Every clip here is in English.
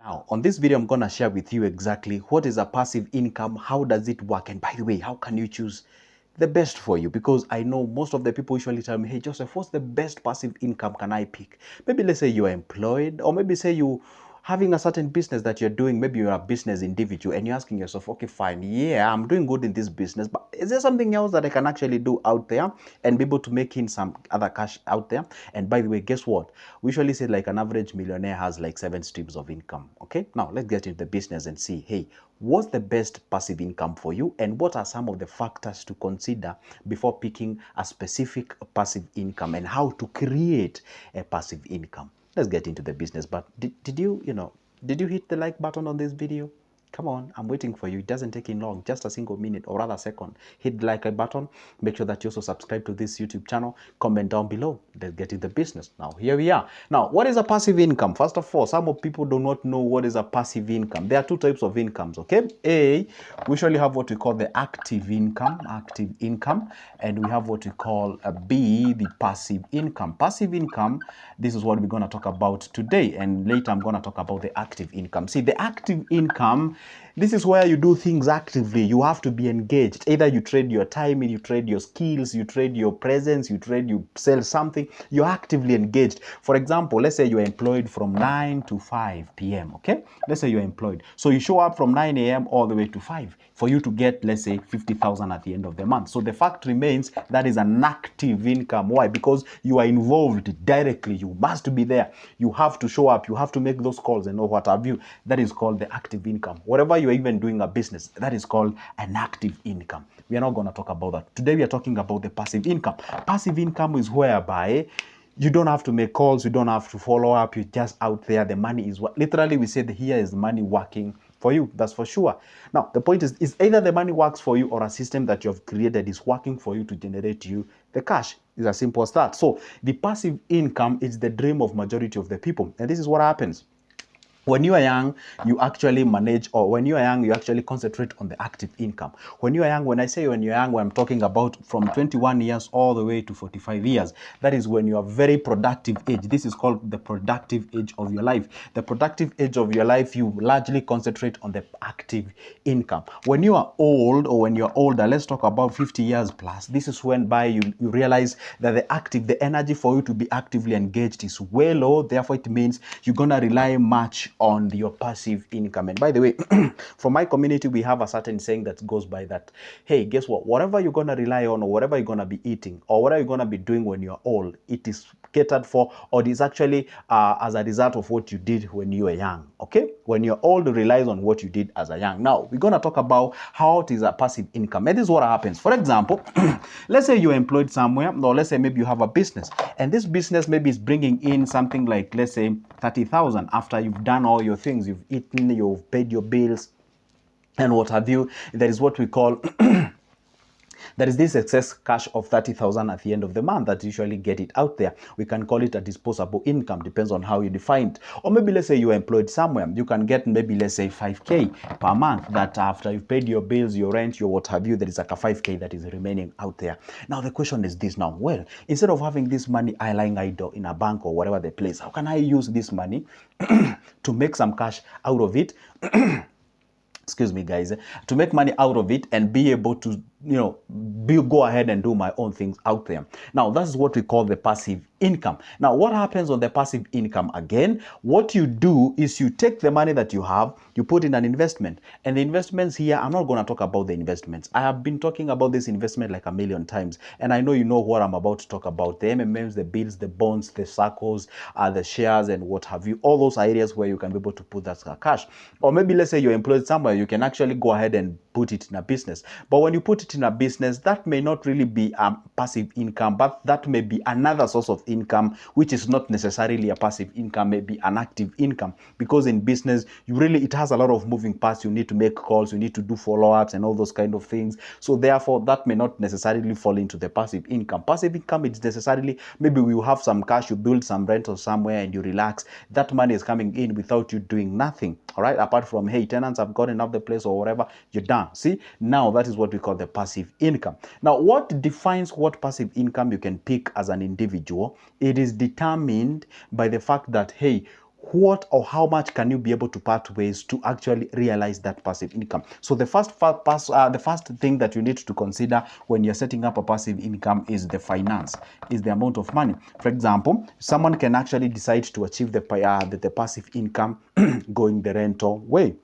Now, on this video, I'm going to share with you exactly what is a passive income, how does it work, and by the way, how can you choose the best for you? Because I know most of the people usually tell me, hey, Joseph, what's the best passive income can I pick? Maybe let's say you're employed, or maybe say you having a certain business that you're doing. Maybe you're a business individual and you're asking yourself, okay, fine, yeah, I'm doing good in this business, but is there something else that I can actually do out there and be able to make in some other cash out there? And by the way, guess what? We usually say like an average millionaire has like 7 streams of income. Okay, now let's get into the business and see, hey, what's the best passive income for you and what are some of the factors to consider before picking a specific passive income and how to create a passive income. Let's get into the business. But did you hit the like button on this video? Come on, I'm waiting for you. It doesn't take in long, just a single minute or rather second. Hit the like button. Make sure that you also subscribe to this YouTube channel. Comment down below. Let's get into business. Now, here we are. Now, what is a passive income? First of all, some of people do not know what is a passive income. There are two types of incomes, okay? A, we usually have what we call the active income, and we have what we call a B, the passive income. Passive income, this is what we're going to talk about today, and later I'm going to talk about the active income. See, the active income, this is where you do things actively. You have to be engaged. Either you trade your time, you trade your skills, you trade your presence, you sell something. You're actively engaged. For example, let's say you're employed from 9 to 5 p.m., okay? Let's say you're employed. So you show up from 9 a.m. all the way to 5 for you to get, let's say, 50,000 at the end of the month. So the fact remains that is an active income. Why? Because you are involved directly. You must be there. You have to show up. You have to make those calls and know what have you. That is called the active income. Whatever you're even doing a business, that is called an active income. We are not going to talk about that. Today we are talking about the passive income. Passive income is whereby you don't have to make calls, you don't have to follow up, you're just out there. The money is what literally we said here is the money working for you. That's for sure. Now, the point is either the money works for you or a system that you have created is working for you to generate you the cash. It's as simple as that. So the passive income is the dream of majority of the people. And this is what happens. When you are young, you actually manage, or when you are young, you actually concentrate on the active income. When you are young, when I say when you're young, I'm talking about from 21 years all the way to 45 years. That is when you are very productive age. This is called the productive age of your life. The productive age of your life, you largely concentrate on the active income. When you are old, or when you're older, let's talk about 50 years plus. This is when you realize that the energy for you to be actively engaged is way low. Therefore, it means you're going to rely much on your passive income. And by the way, from my community, we have a certain saying that goes by that, hey, guess what? Whatever you're going to rely on, or whatever you're going to be eating, or whatever you're going to be doing when you're old, it is catered for, or it is actually as a result of what you did when you were young. Okay? When you're old, it relies on what you did as a young. Now, we're going to talk about how it is a passive income. And this is what happens. For example, let's say you're employed somewhere, or let's say maybe you have a business, and this business maybe is bringing in something like, let's say, 30,000 after you've done all your things, you've eaten, you've paid your bills, and what have you. That is what we call there is this excess cash of 30,000 at the end of the month that usually get it out there. We can call it a disposable income, depends on how you define it. Or maybe let's say you're employed somewhere, you can get maybe let's say 5K per month that after you've paid your bills, your rent, your what have you, there is like a 5K that is remaining out there. Now the question is this now, well, instead of having this money lying idle in a bank or whatever the place, how can I use this money to make some cash out of it? Excuse me, guys, to make money out of it and be able to, go ahead and do my own things out there. Now, that's what we call the passive income. Now, what happens on the passive income? Again, what you do is you take the money that you have, you put in an investment. And the investments here, I'm not going to talk about the investments. I have been talking about this investment like a million times. And I know you know what I'm about to talk about. The MMMs, the bills, the bonds, the circles, the shares, and what have you. All those areas where you can be able to put that cash. Or maybe let's say you're employed somewhere, you can actually go ahead and put it in a business. But when you put it in a business, that may not really be a passive income, but that may be another source of income, which is not necessarily a passive income, maybe an active income. Because in business, it has a lot of moving parts. You need to make calls, you need to do follow-ups and all those kind of things. So therefore, that may not necessarily fall into the passive income. Passive income is necessarily, maybe you have some cash, you build some rental somewhere and you relax. That money is coming in without you doing nothing. All right, apart from, hey, tenants have gotten off the place or whatever, you're done. See, now that is what we call the passive income. Now, what defines what passive income you can pick as an individual? It is determined by the fact that, hey, what or how much can you be able to part ways to actually realize that passive income? So the first thing that you need to consider when you're setting up a passive income is the finance, is the amount of money. For example, someone can actually decide to achieve the passive income going the rental way.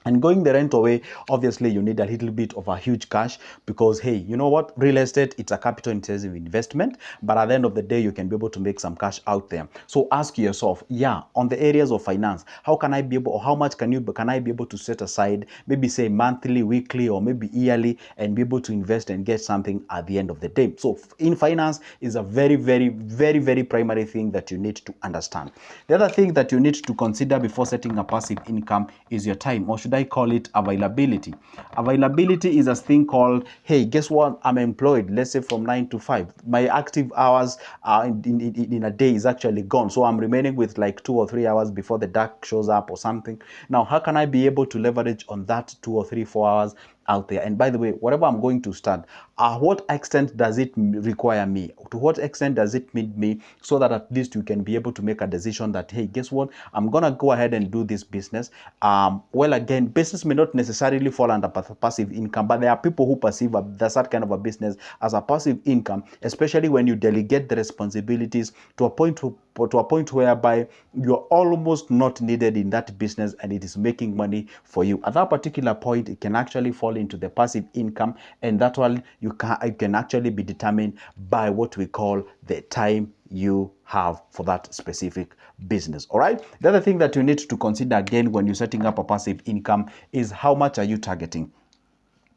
And going the rental way, obviously you need a little bit of a huge cash, because hey, you know what, real estate, it's a capital intensive investment, but at the end of the day you can be able to make some cash out there. So ask yourself, yeah, on the areas of finance, how can I be able, or how much can I be able to set aside, maybe say monthly, weekly, or maybe yearly, and be able to invest and get something at the end of the day. So in finance is a very, very, very, very primary thing that you need to understand. The other thing that you need to consider before setting a passive income is your time, or should I call it availability. Availability is a thing called, hey, guess what, I'm employed, let's say from 9 to 5. My active hours in a day is actually gone, so I'm remaining with like 2 or 3 hours before the dark shows up or something. Now, how can I be able to leverage on that 2 or 3, 4 hours out there? And by the way, whatever I'm going to start, what extent does it require me? To what extent does it need me, so that at least you can be able to make a decision that, hey, guess what, I'm gonna go ahead and do this business. Well, again, business may not necessarily fall under passive income, but there are people who perceive that kind of a business as a passive income, especially when you delegate the responsibilities to a point whereby you're almost not needed in that business and it is making money for you. At that particular point, it can actually fall into the passive income, and that one it can actually be determined by what we call the time you have for that specific business. All right. The other thing that you need to consider again when you're setting up a passive income is, how much are you targeting?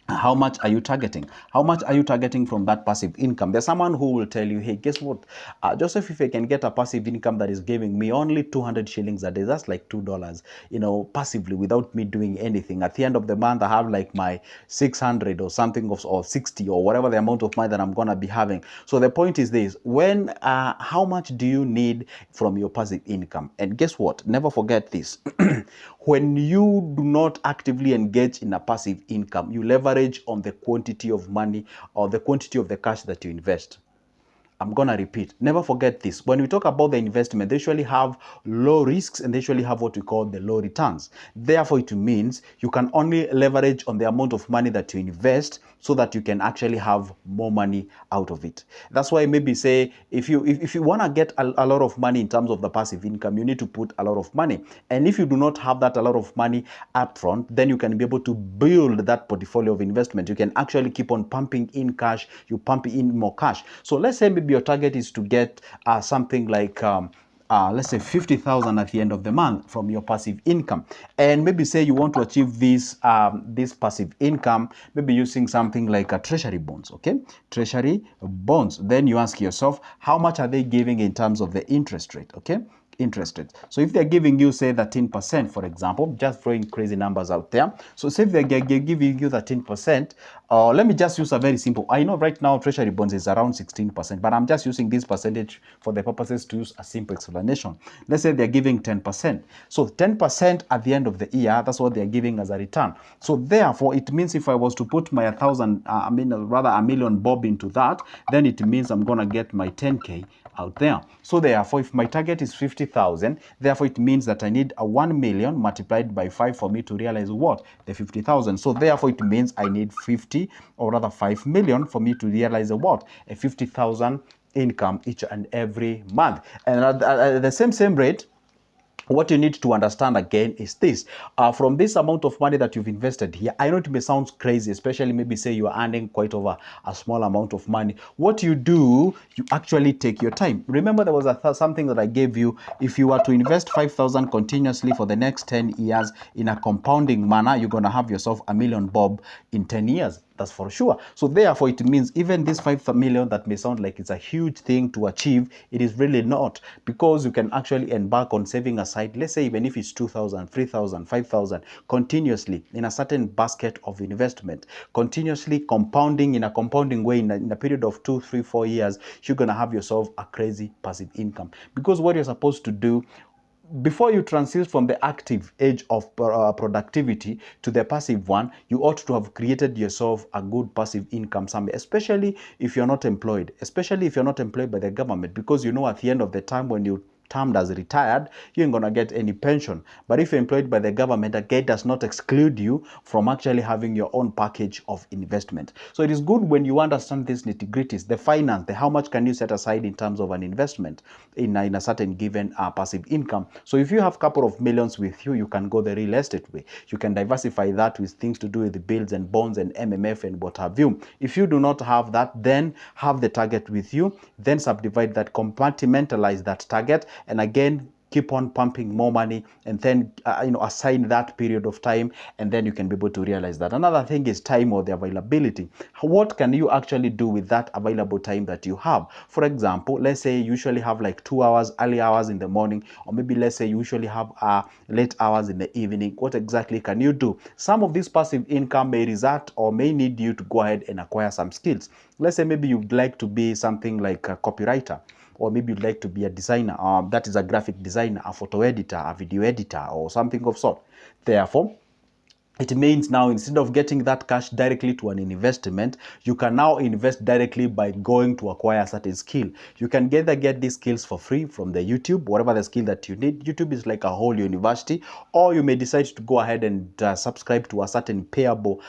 How much are you targeting? How much are you targeting from that passive income? There's someone who will tell you, hey, guess what, Joseph, if I can get a passive income that is giving me only 200 shillings a day, that's like $2, passively, without me doing anything. At the end of the month, I have like my 600 or something or 60 or whatever the amount of money that I'm gonna be having. So the point is this: how much do you need from your passive income? And guess what? Never forget this. When you do not actively engage in a passive income, you leverage on the quantity of money or the quantity of the cash that you invest. I'm going to repeat. Never forget this. When we talk about the investment, they usually have low risks and they usually have what we call the low returns. Therefore, it means you can only leverage on the amount of money that you invest, so that you can actually have more money out of it. That's why maybe say, if you want to get a lot of money in terms of the passive income, you need to put a lot of money. And if you do not have that a lot of money upfront, then you can be able to build that portfolio of investment. You can actually keep on pumping in cash. You pump in more cash. So let's say maybe your target is to get something like let's say 50,000 at the end of the month from your passive income, and maybe say you want to achieve this passive income, maybe using something like a treasury bonds. Okay, treasury bonds. Then you ask yourself, how much are they giving in terms of the interest rate? Okay, interest rate. So if they're giving you, say, 13%, for example, just throwing crazy numbers out there. So say if they're giving you 13%, let me just use a very simple. I know right now treasury bonds is around 16%, but I'm just using this percentage for the purposes to use a simple explanation. Let's say they're giving 10%. So 10% at the end of the year, that's what they're giving as a return. So therefore, it means if I was to put my a million bob into that, then it means I'm gonna get my 10K out there. So therefore, if my target is 50,000, therefore it means that I need a 1 million multiplied by 5 for me to realize what? The 50,000. So therefore it means I need 50, or rather 5 million for me to realize what? A 50,000 income each and every month. And at the same rate, what you need to understand again is this. From this amount of money that you've invested here, I know it may sound crazy, especially maybe say you are earning quite over a small amount of money. What you do, you actually take your time. Remember, there was something that I gave you. If you were to invest 5,000 continuously for the next 10 years in a compounding manner, you're going to have yourself a million bob in 10 years. That's for sure. So therefore, it means even this 5 million that may sound like it's a huge thing to achieve, it is really not, because you can actually embark on saving aside, let's say even if it's 2,000, 3,000, 5,000, continuously in a certain basket of investment, continuously compounding in a compounding way in a period of 2, 3, 4 years, you're going to have yourself a crazy passive income. Because what you're supposed to do, before you transit from the active age of productivity to the passive one, you ought to have created yourself a good passive income somewhere, especially if you're not employed, especially if you're not employed by the government, because at the end of the time, when you termed as retired, you ain't gonna get any pension. But if you're employed by the government, again, does not exclude you from actually having your own package of investment. So it is good when you understand these nitty-gritties, the finance, the how much can you set aside in terms of an investment in a certain given passive income. So if you have a couple of millions with you, you can go the real estate way. You can diversify that with things to do with the bills and bonds and MMF and what have you. If you do not have that, then have the target with you, then subdivide that, compartmentalize that target, and again, keep on pumping more money, and then assign that period of time, and then you can be able to realize that. Another thing is time or the availability. What can you actually do with that available time that you have? For example, let's say you usually have like 2 hours, early hours in the morning, or maybe let's say you usually have late hours in the evening. What exactly can you do? Some of this passive income may result or may need you to go ahead and acquire some skills. Let's say maybe you'd like to be something like a copywriter, or maybe you'd like to be a designer, that is a graphic designer, a photo editor, a video editor, or something of sort. Therefore, it means now instead of getting that cash directly to an investment, you can now invest directly by going to acquire a certain skill. You can either get these skills for free from the YouTube, whatever the skill that you need. YouTube is like a whole university, or you may decide to go ahead and subscribe to a certain payable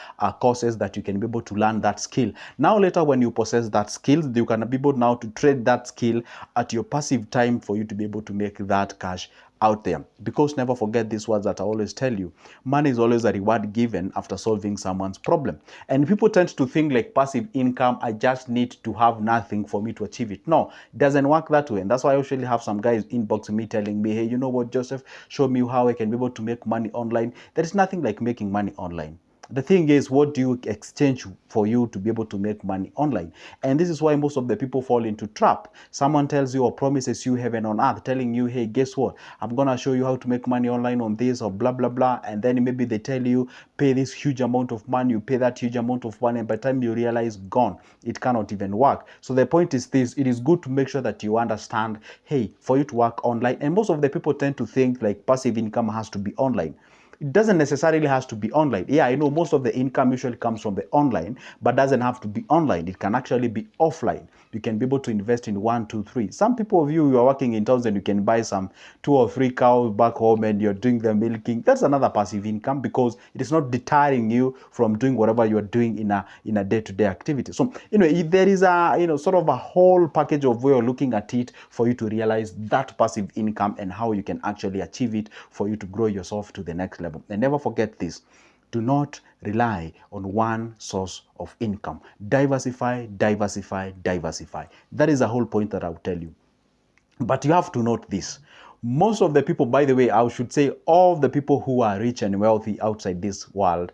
courses that you can be able to learn that skill. Now later when you possess that skill, you can be able now to trade that skill at your passive time for you to be able to make that cash out there. Because never forget these words that I always tell you: money is always a reward given after solving someone's problem. And people tend to think like passive income, I just need to have nothing for me to achieve it. No, it doesn't work that way. And that's why I usually have some guys inbox me telling me, hey, you know what, Joseph, show me how I can be able to make money online. There is nothing like making money online. The thing is, what do you exchange for you to be able to make money online? And this is why most of the people fall into trap. Someone tells you or promises you heaven on earth, telling you, hey, guess what? I'm going to show you how to make money online on this or blah, blah, blah. And then maybe they tell you, pay this huge amount of money, you pay that huge amount of money, and by the time you realize, gone, it cannot even work. So the point is this: it is good to make sure that you understand, hey, for you to work online, and most of the people tend to think like passive income has to be online. It doesn't necessarily has to be online. Yeah, I know most of the income usually comes from the online, but doesn't have to be online. It can actually be offline. You can be able to invest in 1, 2, 3. Some people of you are working in towns and you can buy some 2 or 3 cows back home and you're doing the milking. That's another passive income, because it is not deterring you from doing whatever you're doing in a day-to-day activity. So, if there is a, sort of a whole package of way of looking at it for you to realize that passive income and how you can actually achieve it for you to grow yourself to the next level. And never forget this: do not rely on one source of income. Diversify, diversify, diversify. That is the whole point that I'll tell you. But you have to note this: most of the people, by the way, I should say all the people who are rich and wealthy outside this world,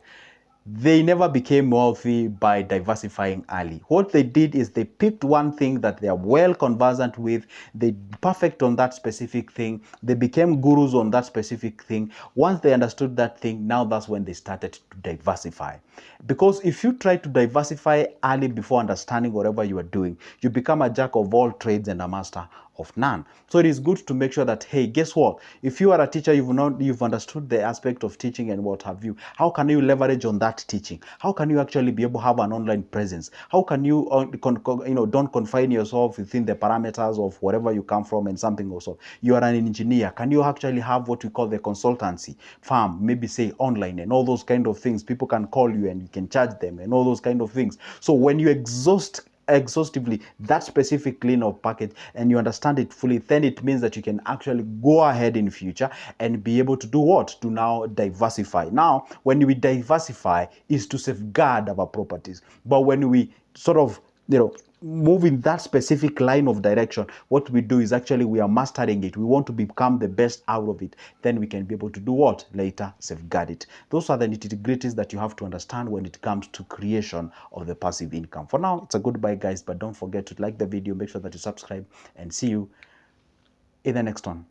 they never became wealthy by diversifying early. What they did is they picked one thing that they are well conversant with, they perfect on that specific thing, they became gurus on that specific thing. Once they understood that thing, now that's when they started to diversify. Because if you try to diversify early before understanding whatever you are doing, you become a jack of all trades and a master of none. So it is good to make sure that, hey, guess what? If you are a teacher, you've understood the aspect of teaching and what have you. How can you leverage on that teaching? How can you actually be able to have an online presence? How can you, don't confine yourself within the parameters of wherever you come from and something also. You are an engineer. Can you actually have what we call the consultancy firm, maybe say online and all those kind of things? People can call you and you can charge them and all those kind of things. So when you exhaustively that specific clean up package and you understand it fully, then it means that you can actually go ahead in future and be able to do what? To now diversify. Now, when we diversify is to safeguard our properties. But when we sort of, move in that specific line of direction, what we do is actually we are mastering it. We want to become the best out of it. Then we can be able to do what? Later, safeguard it. Those are the nitty-gritties that you have to understand when it comes to creation of the passive income. For now, it's a goodbye, guys, but don't forget to like the video, make sure that you subscribe, and see you in the next one.